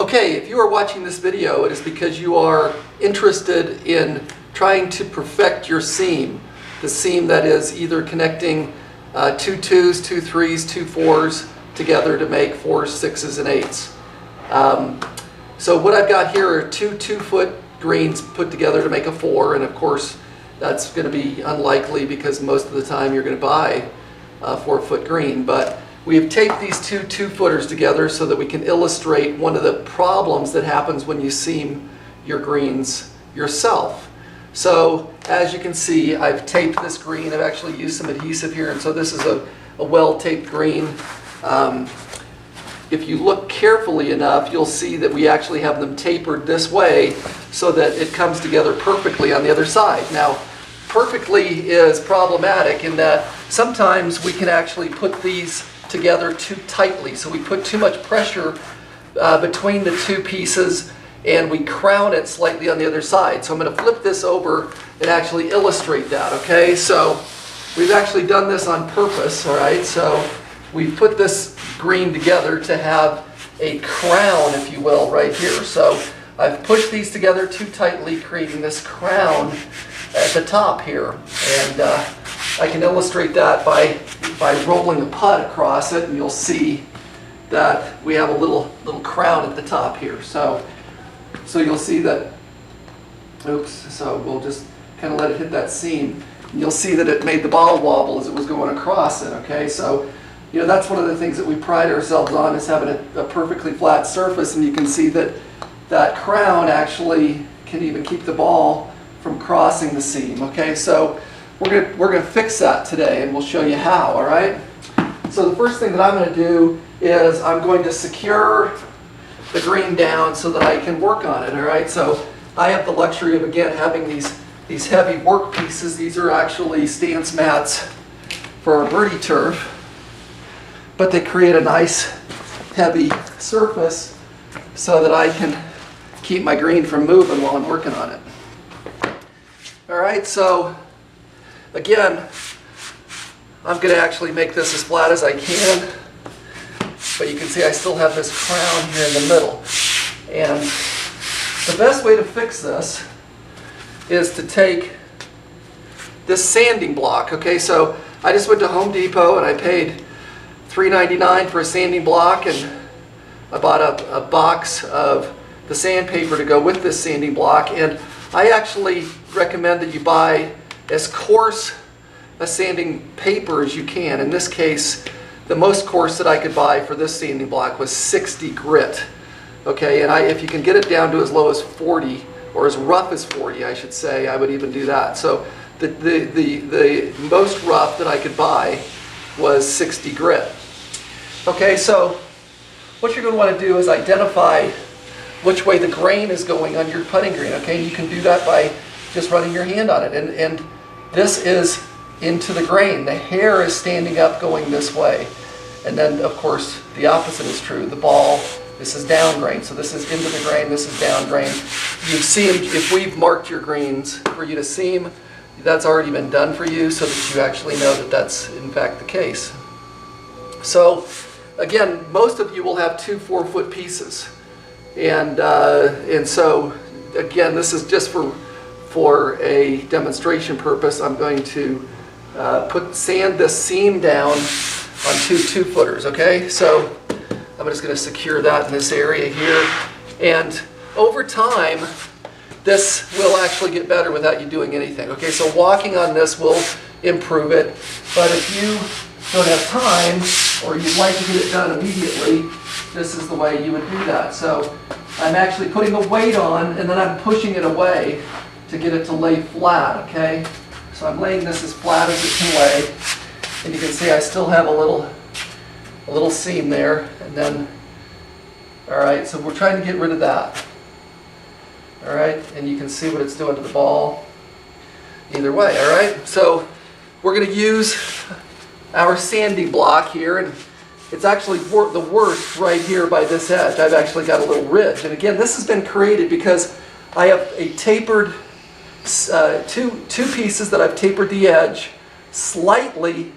Okay, if you are watching this video, it is because you are interested in trying to perfect your seam. The seam that is either connecting two twos, two threes, two fours together to make fours, sixes, and eights. So what I've got here are two 2-foot greens put together to make a four, and of course that's going to be unlikely because most of the time you're going to buy a 4-foot green. But we've taped these two 2-footers together so that we can illustrate one of the problems that happens when you seam your greens yourself. So as you can see, I've taped this green. I've actually used some adhesive here, and so this is a well-taped green. If you look carefully enough, you'll see that we actually have them tapered this way so that it comes together perfectly on the other side. Now, perfectly is problematic in that sometimes we can actually put these together too tightly. So we put too much pressure between the two pieces and we crown it slightly on the other side. So I'm going to flip this over and actually illustrate that, okay? So we've actually done this on purpose, all right? So we've put this green together to have a crown, if you will, right here. So I've pushed these together too tightly, creating this crown at the top here. And I can illustrate that by rolling a putt across it, and you'll see that we have a little crown at the top here. So you'll see that, oops, so we'll just kind of let it hit that seam. And you'll see that it made the ball wobble as it was going across it, okay? So, you know, that's one of the things that we pride ourselves on, is having a perfectly flat surface, and you can see that that crown actually can even keep the ball from crossing the seam, okay? So we're gonna fix that today, and we'll show you how, all right? So the first thing that I'm gonna do is I'm going to secure the green down so that I can work on it, all right? So I have the luxury of, again, having these heavy work pieces. These are actually stance mats for our birdie turf, but they create a nice heavy surface so that I can keep my green from moving while I'm working on it. All right, so again, I'm going to actually make this as flat as I can, but you can see I still have this crown here in the middle. And the best way to fix this is to take this sanding block, okay? So I just went to Home Depot and I paid $3.99 for a sanding block, and I bought a box of the sandpaper to go with this sanding block. And I actually recommend that you buy as coarse a sanding paper as you can. In this case, the most coarse that I could buy for this sanding block was 60 grit. Okay, and if you can get it down to as low as 40, or as rough as 40, I should say, I would even do that. So the most rough that I could buy was 60 grit. Okay, so what you're going to want to do is identify which way the grain is going on your putting green. Okay, and you can do that by just running your hand on it. And this is into the grain. The hair is standing up going this way. And then, of course, the opposite is true. The ball, this is down grain. So this is into the grain, this is down grain. You've seen, if we've marked your greens for you to seam, that's already been done for you so that you actually know that that's in fact the case. So again, most of you will have two 4-foot pieces. And so again, this is just for a demonstration purpose. I'm going to sand this seam down on two 2-footers, okay? So I'm just going to secure that in this area here. And over time, this will actually get better without you doing anything, okay? So walking on this will improve it. But if you don't have time, or you'd like to get it done immediately, this is the way you would do that. So I'm actually putting the weight on, and then I'm pushing it away to get it to lay flat, okay? So I'm laying this as flat as it can lay, and you can see I still have a little seam there, and then, all right, so we're trying to get rid of that. All right, and you can see what it's doing to the ball either way, all right? So we're going to use our sanding block here, and it's actually the worst right here by this edge. I've actually got a little ridge, and again, this has been created because I have a tapered two pieces that I've tapered the edge slightly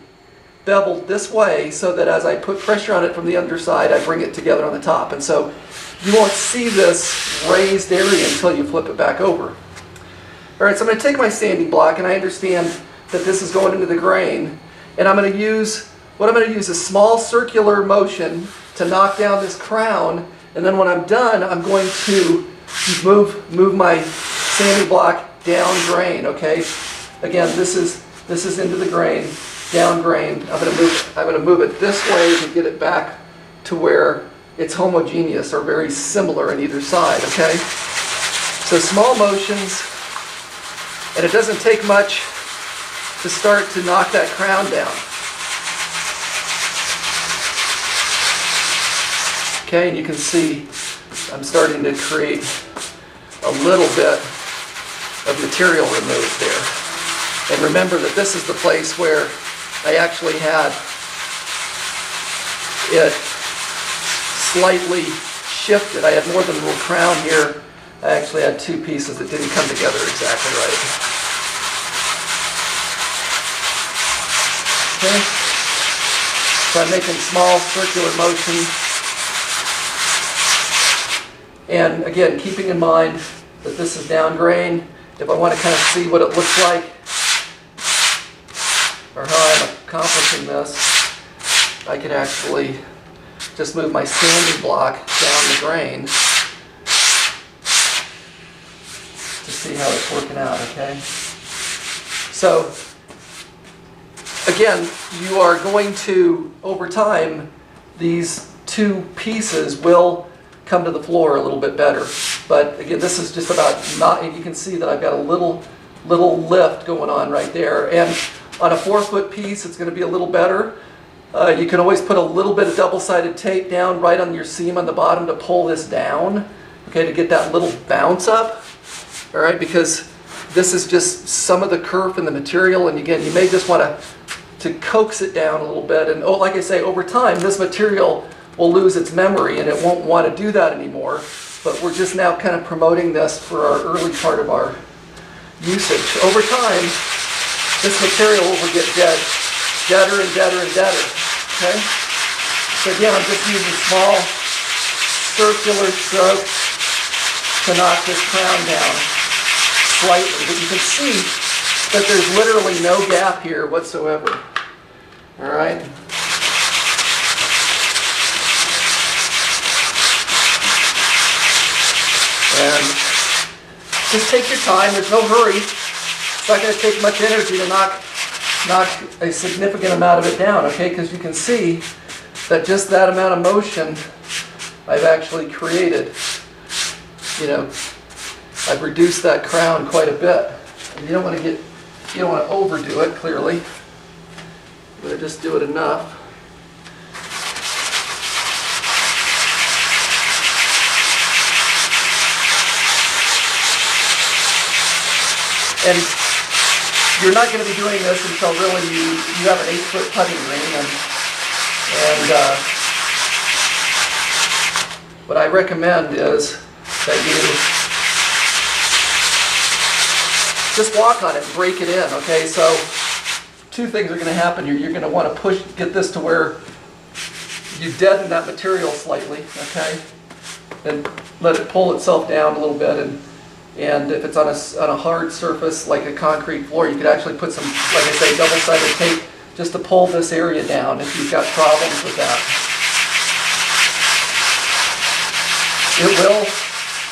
beveled this way so that as I put pressure on it from the underside, I bring it together on the top. And so you won't see this raised area until you flip it back over. All right, so I'm going to take my sanding block, and I understand that this is going into the grain, and I'm going to use a small circular motion to knock down this crown, and then when I'm done, I'm going to move my sanding block down grain, okay? Again, this is into the grain, down grain. I'm going to move it this way to get it back to where it's homogeneous or very similar on either side, okay? So small motions, and it doesn't take much to start to knock that crown down. Okay, and you can see I'm starting to create a little bit of material removed there. And remember that this is the place where I actually had it slightly shifted. I had more than a little crown here. I actually had two pieces that didn't come together exactly right. Okay, so I'm making small circular motions. And again, keeping in mind that this is down grain, if I want to kind of see what it looks like or how I'm accomplishing this, I can actually just move my sanding block down the grain to see how it's working out, okay? So, again, you are going to, over time, these two pieces will come to the floor a little bit better. But again, this is just about not, you can see that I've got a little lift going on right there. And on a 4-foot piece, it's going to be a little better. You can always put a little bit of double-sided tape down right on your seam on the bottom to pull this down, okay, to get that little bounce up, all right, because this is just some of the kerf in the material, and again, you may just want to coax it down a little bit, and like I say, over time, this material will lose its memory and it won't want to do that anymore, but we're just now kind of promoting this for our early part of our usage. Over time, this material will get deader and deader and deader, okay? So again, I'm just using small circular strokes to knock this crown down slightly, but you can see that there's literally no gap here whatsoever, all right? And just take your time, there's no hurry. It's not going to take much energy to knock a significant amount of it down, okay? Because you can see that just that amount of motion I've actually created. You know, I've reduced that crown quite a bit. And you don't want to overdo it, clearly. But just do it enough. And you're not going to be doing this until really you have an 8-foot putting green. And what I recommend is that you just walk on it and break it in, okay? So two things are going to happen here. You're going to want to get this to where you deaden that material slightly, okay? And let it pull itself down a little bit. And if it's on a hard surface like a concrete floor, you could actually put some, like I say, double-sided tape just to pull this area down if you've got problems with that. It will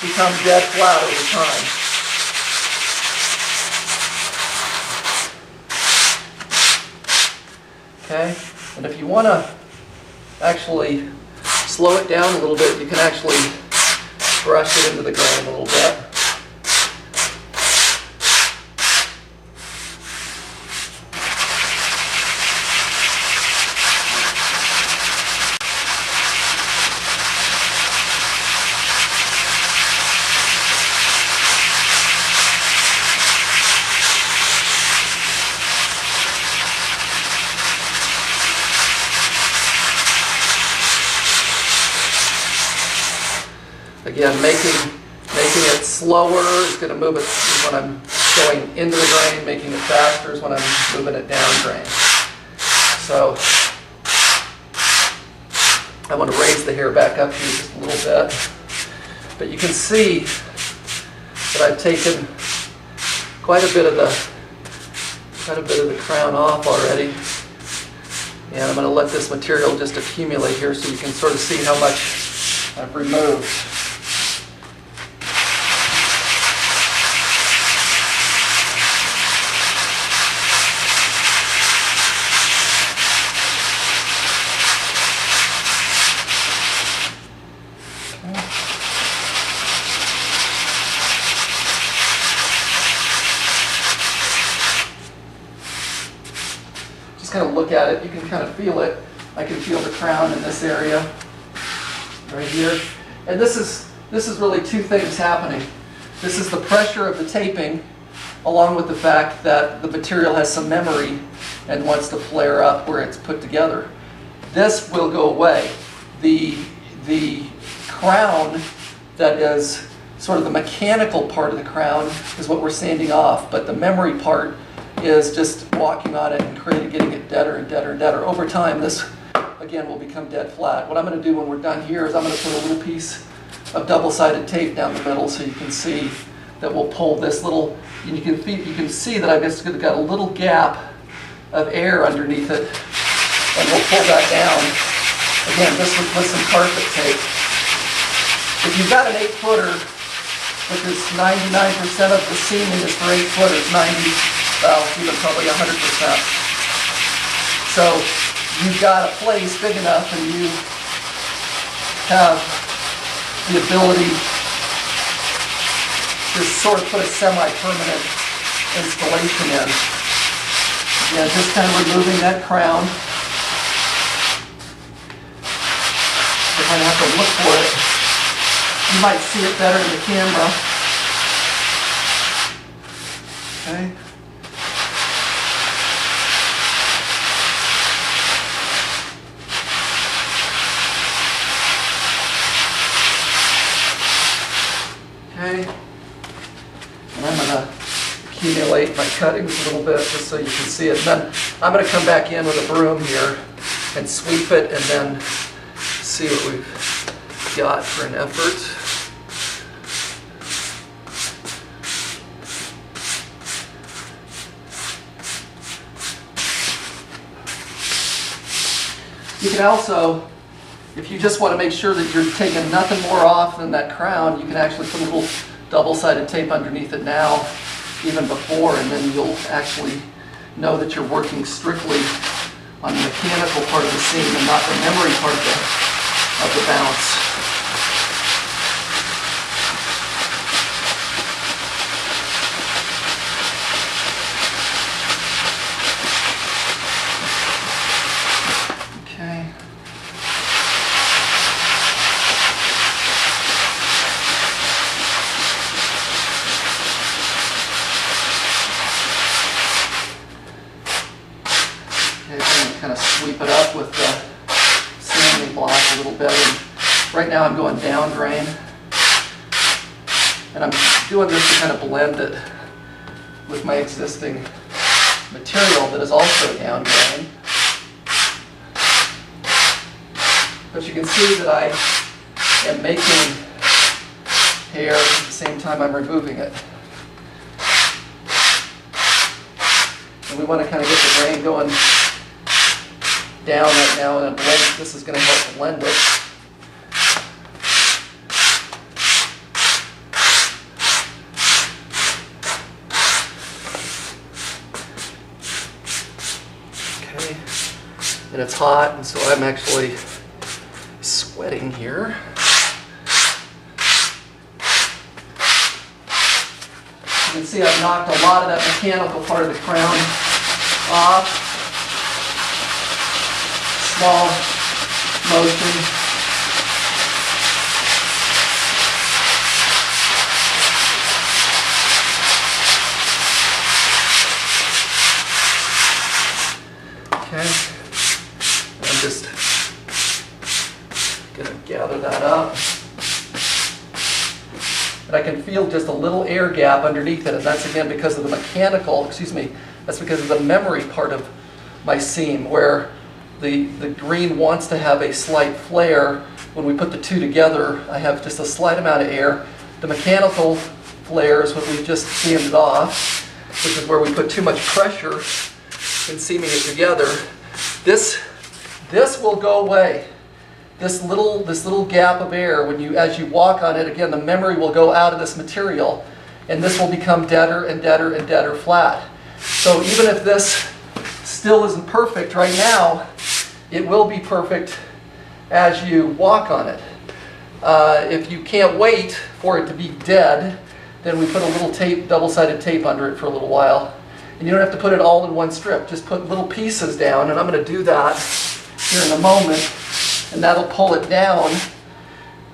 become dead flat over time. Okay? And if you want to actually slow it down a little bit, you can actually brush it into the grain a little bit. Again, making it slower is going to move it when I'm going into the grain. Making it faster is when I'm moving it down grain. So I want to raise the hair back up here just a little bit. But you can see that I've taken quite a bit of the crown off already. And I'm going to let this material just accumulate here so you can sort of see how much I've removed. Just kind of look at it, you can kind of feel it. I can feel the crown in this area, right here. And this is really two things happening. This is the pressure of the taping, along with the fact that the material has some memory and wants to flare up where it's put together. This will go away. The crown that is sort of the mechanical part of the crown is what we're sanding off, but the memory part is just walking on it and getting it deader and deader and deader. Over time, this, again, will become dead flat. What I'm going to do when we're done here is I'm going to put a little piece of double-sided tape down the middle so you can see that we'll pull this little, and you can see that I've just got a little gap of air underneath it, and we'll pull that down. Again, this with some carpet tape. If you've got an 8-footer, which is 99% of the seaming is for 8-footers, well, even probably 100%. So you've got a place big enough and you have the ability to sort of put a semi-permanent installation in. Again, just kind of removing that crown. If I have to look for it, you might see it better in the camera. Okay. Okay, and I'm going to accumulate my cuttings a little bit just so you can see it. And then I'm going to come back in with a broom here and sweep it and then see what we've got for an effort. You can also, if you just want to make sure that you're taking nothing more off than that crown, you can actually put a little double-sided tape underneath it now, even before, and then you'll actually know that you're working strictly on the mechanical part of the seam and not the memory part of the bounce. Kind of sweep it up with the sanding block a little bit. And right now I'm going down drain, and I'm doing this to kind of blend it with my existing material that is also down drain. But you can see that I am making hair at the same time I'm removing it. And we want to kind of get the drain going down right now, and this is going to help blend it. Okay, and it's hot, and so I'm actually sweating here. You can see I've knocked a lot of that mechanical part of the crown off. Small motion. Okay, I'm just going to gather that up. And I can feel just a little air gap underneath it, and that's again because of the that's because of the memory part of my seam, where the green wants to have a slight flare when we put the two together, I have just a slight amount of air. The mechanical flare is what we just sanded off, which is where we put too much pressure in seaming it together. This will go away. This little gap of air, as you walk on it, again, the memory will go out of this material, and this will become deader and deader and deader flat. So even if this still isn't perfect right now, it will be perfect as you walk on it. If you can't wait for it to be dead, then we put a little tape, double-sided tape under it for a little while. And you don't have to put it all in one strip. Just put little pieces down, and I'm going to do that here in a moment, and that'll pull it down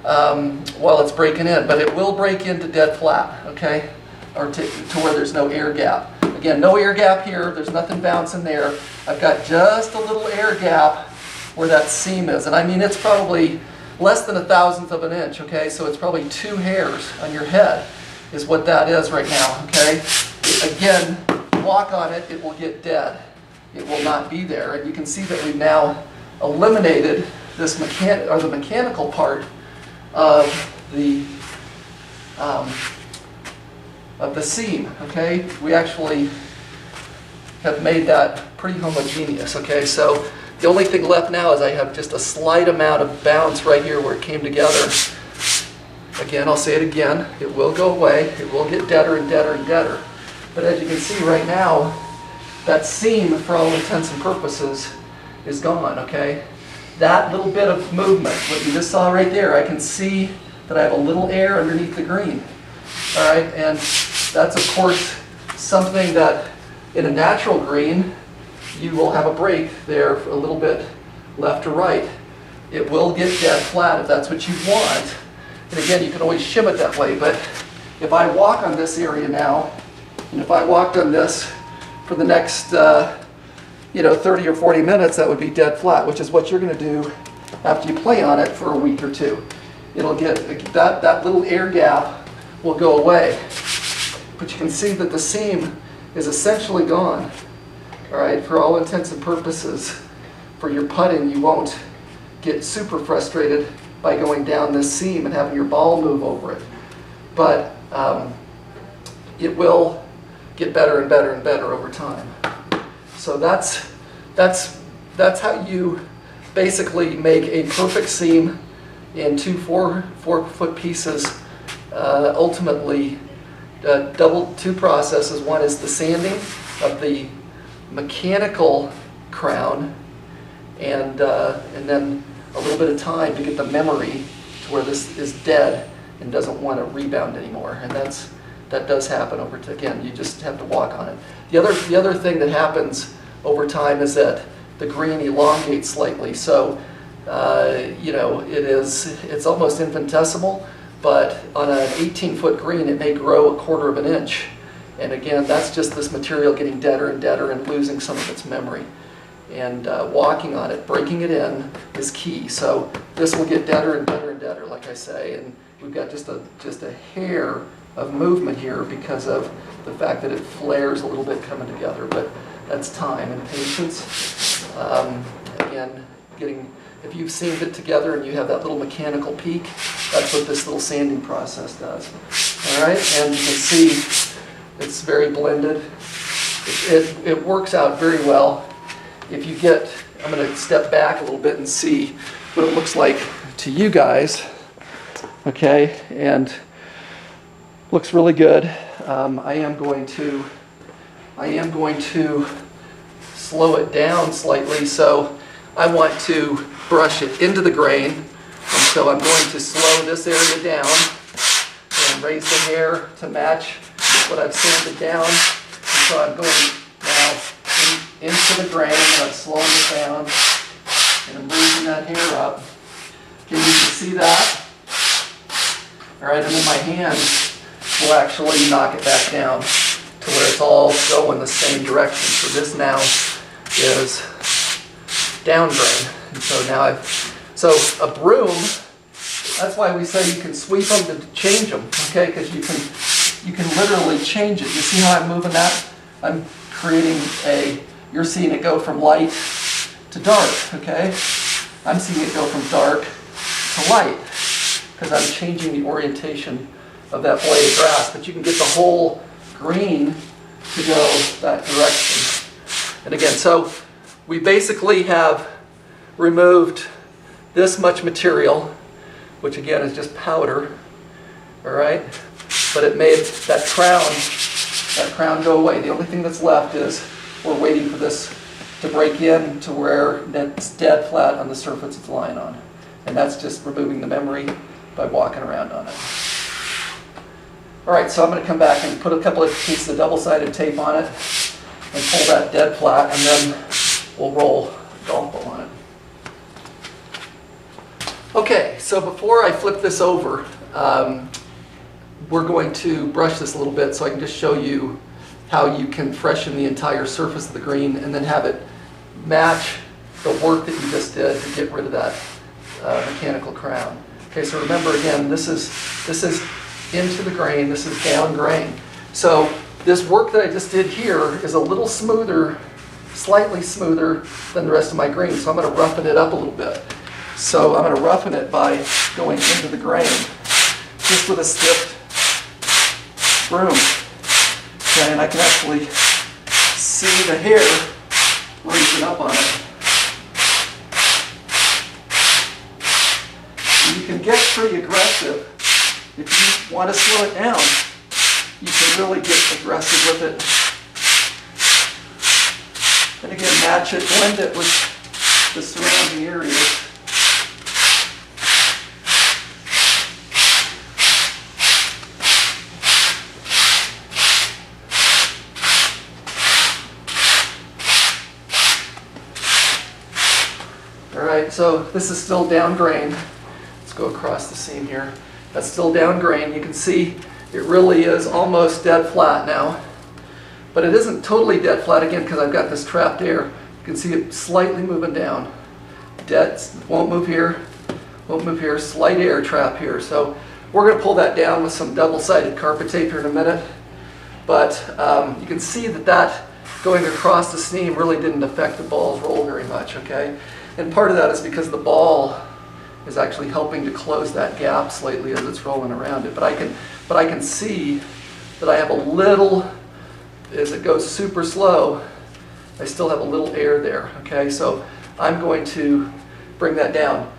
while it's breaking in. But it will break into dead flat, okay? Or to where there's no air gap. Again, no air gap here. There's nothing bouncing there. I've got just a little air gap where that seam is. And I mean, it's probably less than 1/1000th of an inch, okay? So it's probably 2 hairs on your head is what that is right now, okay? Again, walk on it, it will get dead. It will not be there. And you can see that we've now eliminated this the mechanical part of the seam, okay? We actually have made that pretty homogeneous, okay? So the only thing left now is I have just a slight amount of bounce right here where it came together. Again, I'll say it again, it will go away, it will get deader and deader and deader. But as you can see right now, that seam, for all intents and purposes, is gone, okay? That little bit of movement, what you just saw right there, I can see that I have a little air underneath the green. All right, and that's of course something that in a natural green, you will have a break there a little bit left or right. It will get dead flat if that's what you want. And again, you can always shim it that way, but if I walk on this area now, and if I walked on this for the next 30 or 40 minutes, that would be dead flat, which is what you're going to do after you play on it for a week or two. It'll get, that little air gap will go away. But you can see that the seam is essentially gone. All right, for all intents and purposes, for your putting, you won't get super frustrated by going down this seam and having your ball move over it. But it will get better and better and better over time. So that's how you basically make a perfect seam in 2 4-foot pieces. Ultimately, two processes. One is the sanding of the mechanical crown, and then a little bit of time to get the memory to where this is dead and doesn't want to rebound anymore. And that does happen over time. Again, you just have to walk on it. The other thing that happens over time is that the green elongates slightly. So it's almost infinitesimal, but on an 18-foot green, it may grow 1/4 of an inch. And again, that's just this material getting deader and deader and losing some of its memory. And walking on it, breaking it in, is key. So this will get deader and deader and deader, like I say. And we've got just a hair of movement here because of the fact that it flares a little bit coming together. But that's time and patience. Again, if you've seamed it together and you have that little mechanical peak, that's what this little sanding process does. All right, and you can see it's very blended. It works out very well. If you get, I'm going to step back a little bit and see what it looks like to you guys. Okay, and looks really good. I am going to slow it down slightly, so I want to brush it into the grain, and so I'm going to slow this area down and raise the hair to match what I've sanded down. And so I'm going now into the grain, and I'm slowing it down, and I'm raising that hair up. Okay, you can see that. All right, and then my hand will actually knock it back down to where it's all going the same direction. So this now is down grain. And so now so a broom, that's why we say you can sweep them to change them, okay? Because you can literally change it. You see how I'm moving that? I'm creating you're seeing it go from light to dark, okay? I'm seeing it go from dark to light because I'm changing the orientation of that blade of grass, but you can get the whole green to go that direction. And again, so we basically have removed this much material, which again is just powder, all right? But it made that crown go away. The only thing that's left is we're waiting for this to break in to where it's dead flat on the surface it's lying on. And that's just removing the memory by walking around on it. All right, so I'm going to come back and put a couple of pieces of double-sided tape on it and pull that dead flat, and then we'll roll a golf ball on it. Okay, so before I flip this over, we're going to brush this a little bit so I can just show you how you can freshen the entire surface of the green and then have it match the work that you just did to get rid of that mechanical crown. Okay, so remember again, this is into the grain, this is down grain. So this work that I just did here is a little smoother, slightly smoother than the rest of my green, so I'm going to roughen it up a little bit. So I'm going to roughen it by going into the grain just with a stiff broom. Okay, and I can actually see the hair raising up on it. And you can get pretty aggressive. If you want to slow it down, you can really get aggressive with it. And again, match it, blend it with the surrounding areas. All right, so this is still down grain. Let's go across the seam here. That's still down grain. You can see it really is almost dead flat now. But it isn't totally dead flat again because I've got this trapped air. You can see it slightly moving down. Dead, won't move here, slight air trap here. So we're going to pull that down with some double-sided carpet tape here in a minute. But you can see that going across the seam really didn't affect the ball's roll very much, okay? And part of that is because the ball is actually helping to close that gap slightly as it's rolling around it. But I can see that I have a little, as it goes super slow, I still have a little air there, okay? So I'm going to bring that down.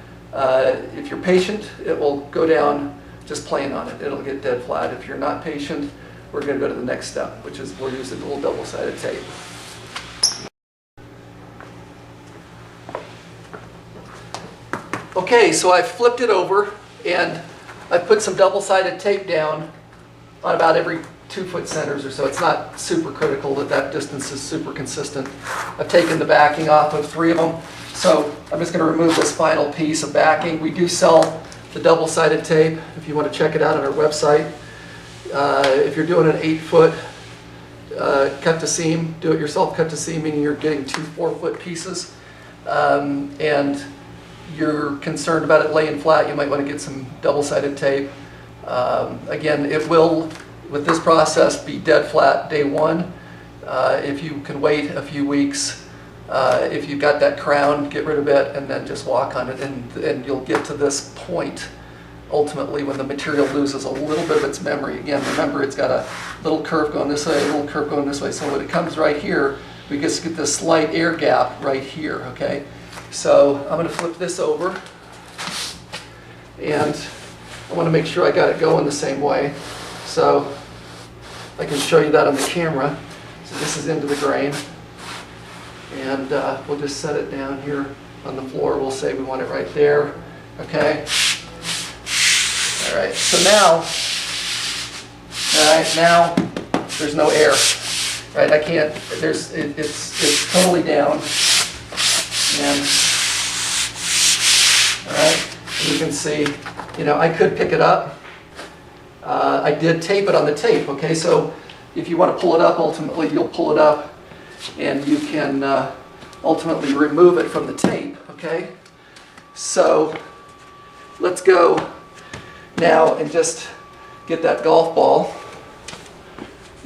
If you're patient, it will go down just playing on it. It'll get dead flat. If you're not patient, we're going to go to the next step, which is we'll use a little double-sided tape. Okay, so I flipped it over and I put some double-sided tape down on about every 2 foot centers or so. It's not super critical that distance is super consistent. I've taken the backing off of 3 of them. So I'm just going to remove this final piece of backing. We do sell the double-sided tape if you want to check it out on our website. If you're doing an 8 foot cut to seam, do it yourself cut to seam, meaning you're getting 2 4-foot pieces. And you're concerned about it laying flat, you might want to get some double-sided tape. Again, it will, with this process, be dead flat day 1. If you can wait a few weeks, if you've got that crown, get rid of it and then just walk on it, and you'll get to this point ultimately when the material loses a little bit of its memory. Again, remember it's got a little curve going this way, a little curve going this way, so when it comes right here, we just get this slight air gap right here, okay? So I'm going to flip this over, and I want to make sure I got it going the same way. So I can show you that on the camera. So this is into the grain, and we'll just set it down here on the floor. We'll say we want it right there, okay? All right, so now, now there's no air, right? I can't, it's totally down. And, all right, and you can see, I could pick it up. I did tape it on the tape, okay? So if you want to pull it up, ultimately you'll pull it up and you can ultimately remove it from the tape, okay? So let's go now and just get that golf ball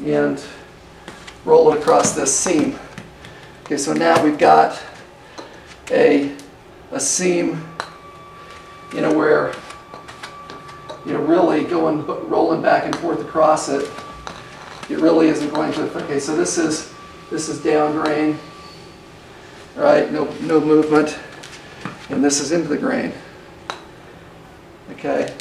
and roll it across this seam. Okay, so now we've got a seam where you're really rolling back and forth across it, it really isn't going to. Okay, so this is down grain, right? No movement, and this is into the grain. Okay.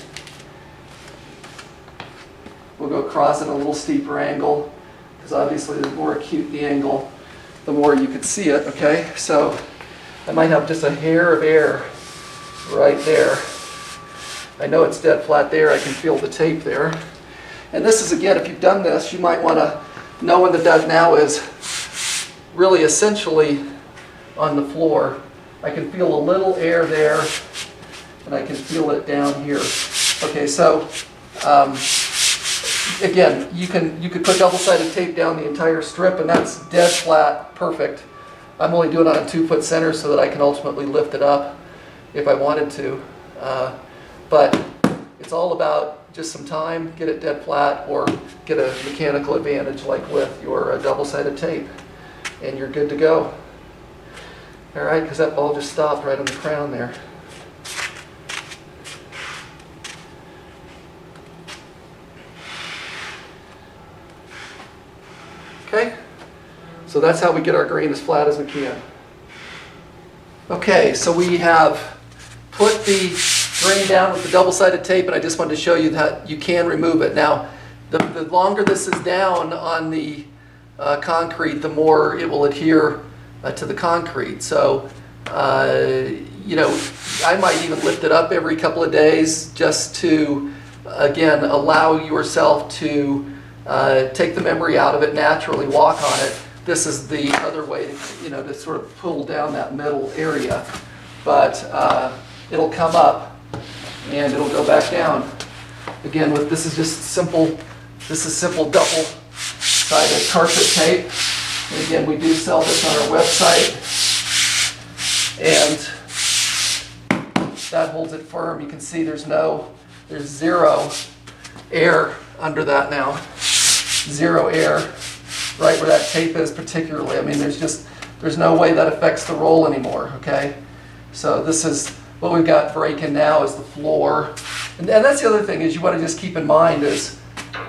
We'll go across at a little steeper angle, because obviously the more acute the angle, the more you could see it. Okay, so I might have just a hair of air right there. I know it's dead flat there. I can feel the tape there. And this is, again, if you've done this, you might want to know when the dead now is really essentially on the floor. I can feel a little air there, and I can feel it down here. Okay, so again, you could put double-sided tape down the entire strip, and that's dead flat, perfect. I'm only doing it on a 2-foot center so that I can ultimately lift it up if I wanted to. But it's all about just some time, get it dead flat, or get a mechanical advantage like with your double-sided tape, and you're good to go. All right, because that ball just stopped right on the crown there. Okay, so that's how we get our green as flat as we can. Okay, so we have put the grain down with the double-sided tape, and I just wanted to show you that you can remove it. Now, the longer this is down on the concrete, the more it will adhere to the concrete. So, I might even lift it up every couple of days just to, again, allow yourself to take the memory out of it, naturally walk on it. This is the other way, to sort of pull down that middle area. But it'll come up and it'll go back down. Again, this is just simple double-sided carpet tape. And again, we do sell this on our website. And that holds it firm. You can see there's zero air under that now. Zero air right where that tape is particularly. I mean, there's no way that affects the roll anymore, okay? So this is what we've got breaking now is the floor. And that's the other thing is you want to just keep in mind is,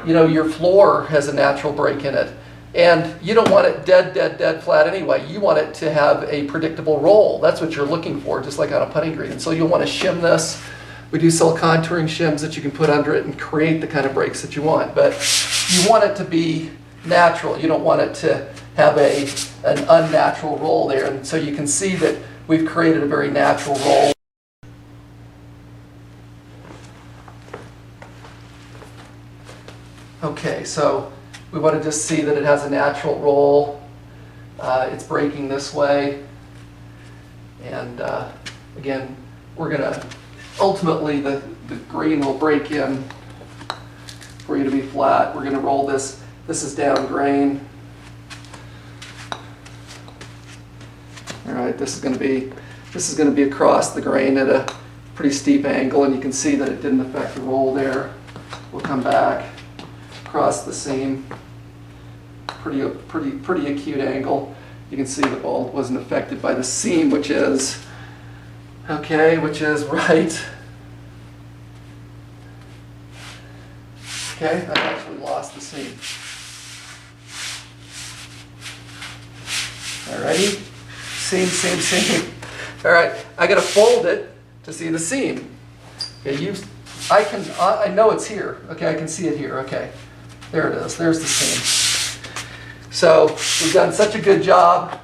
your floor has a natural break in it. And you don't want it dead flat anyway. You want it to have a predictable roll. That's what you're looking for, just like on a putting green. And so you'll want to shim this. We do sell contouring shims that you can put under it and create the kind of breaks that you want. But you want it to be natural. You don't want it to have an unnatural roll there. And so you can see that we've created a very natural roll. Okay, so we want to just see that it has a natural roll. It's breaking this way. And again, we're going to, ultimately the green will break in for you to be flat. We're going to roll this. This is down grain. All right, this is going to be across the grain at a pretty steep angle, and you can see that it didn't affect the roll there. We'll come back across the seam. Pretty acute angle. You can see the ball wasn't affected by the seam, which is right. Okay, I actually lost the seam. Alrighty, seam. All right, I got to fold it to see the seam. Okay, I know it's here. Okay, I can see it here. Okay, there it is. There's the seam. So we've done such a good job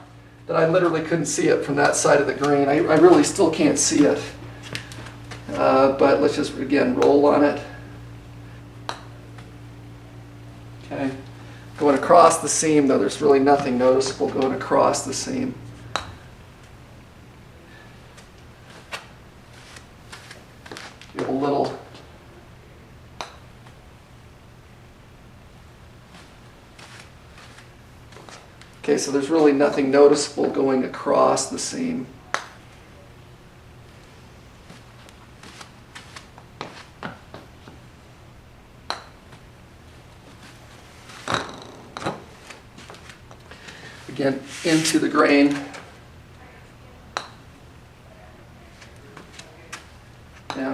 that I literally couldn't see it from that side of the green. I really still can't see it. But let's just, again, roll on it. Okay. Going across the seam, though, there's really nothing noticeable going across the seam. You have a little. Okay, so there's really nothing noticeable going across the seam. Again, into the grain. Down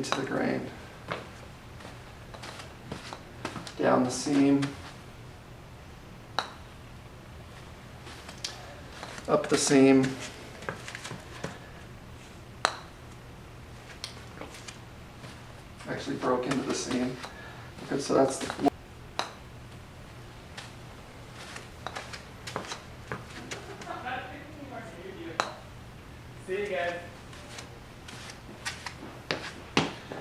into the grain. Down the seam. Up the seam. Actually broke into the seam. Okay, so that's the See you guys.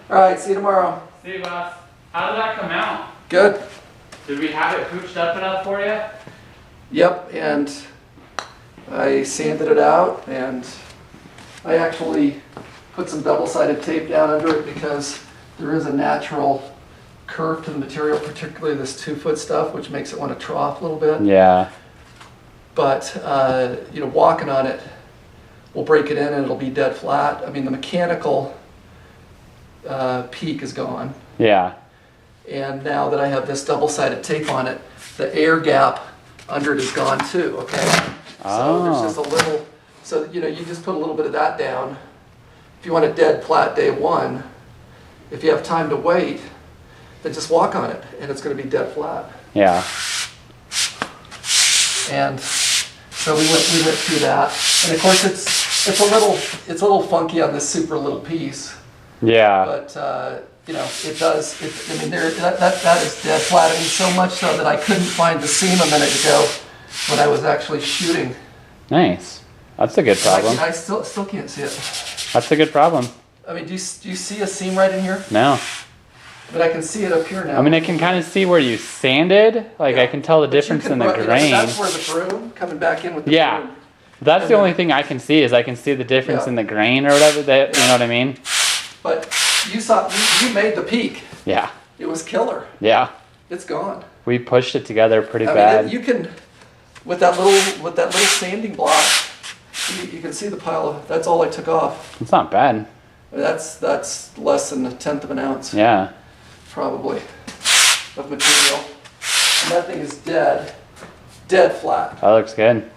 All right, see you tomorrow. See you, boss. How did that come out? Good. Did we have it pooched up enough for you? Yep, and I sanded it out, and I actually put some double-sided tape down under it because there is a natural curve to the material, particularly this 2-foot stuff, which makes it want to trough a little bit. Yeah. But you know, walking on it will break it in and it'll be dead flat. I mean, the mechanical peak is gone. Yeah. And now that I have this double-sided tape on it, the air gap under it is gone too, okay? So there's just a little, so you know, you just put a little bit of that down. If you want a dead flat day one, if you have time to wait, then just walk on it and it's gonna be dead flat. Yeah. And so we went through that. And of course it's a little funky on this super little piece. Yeah. But you know, it does. I mean, that is dead flat. I mean, so much so that I couldn't find the seam a minute ago when I was actually shooting. Nice. That's a good problem. I still can't see it. That's a good problem. I mean, do you see a seam right in here? No. But I can see it up here now. I mean, I can kind of see where you sanded. Like, Yeah. I can tell the But you difference can in the run- you know, grain. that's where the broom coming back in with the Yeah. broom. That's And the only then- thing I can see is I can see the difference Yeah. in the grain or whatever. That you know what I mean? But you made the peak. Yeah. It was killer. Yeah. It's gone. We pushed it together pretty I bad. mean, you can with that little sanding block. You can see the pile of. That's all I took off. It's not bad. That's less than 1/10 of an ounce, Yeah. probably, of material. And that thing is dead flat. That looks good.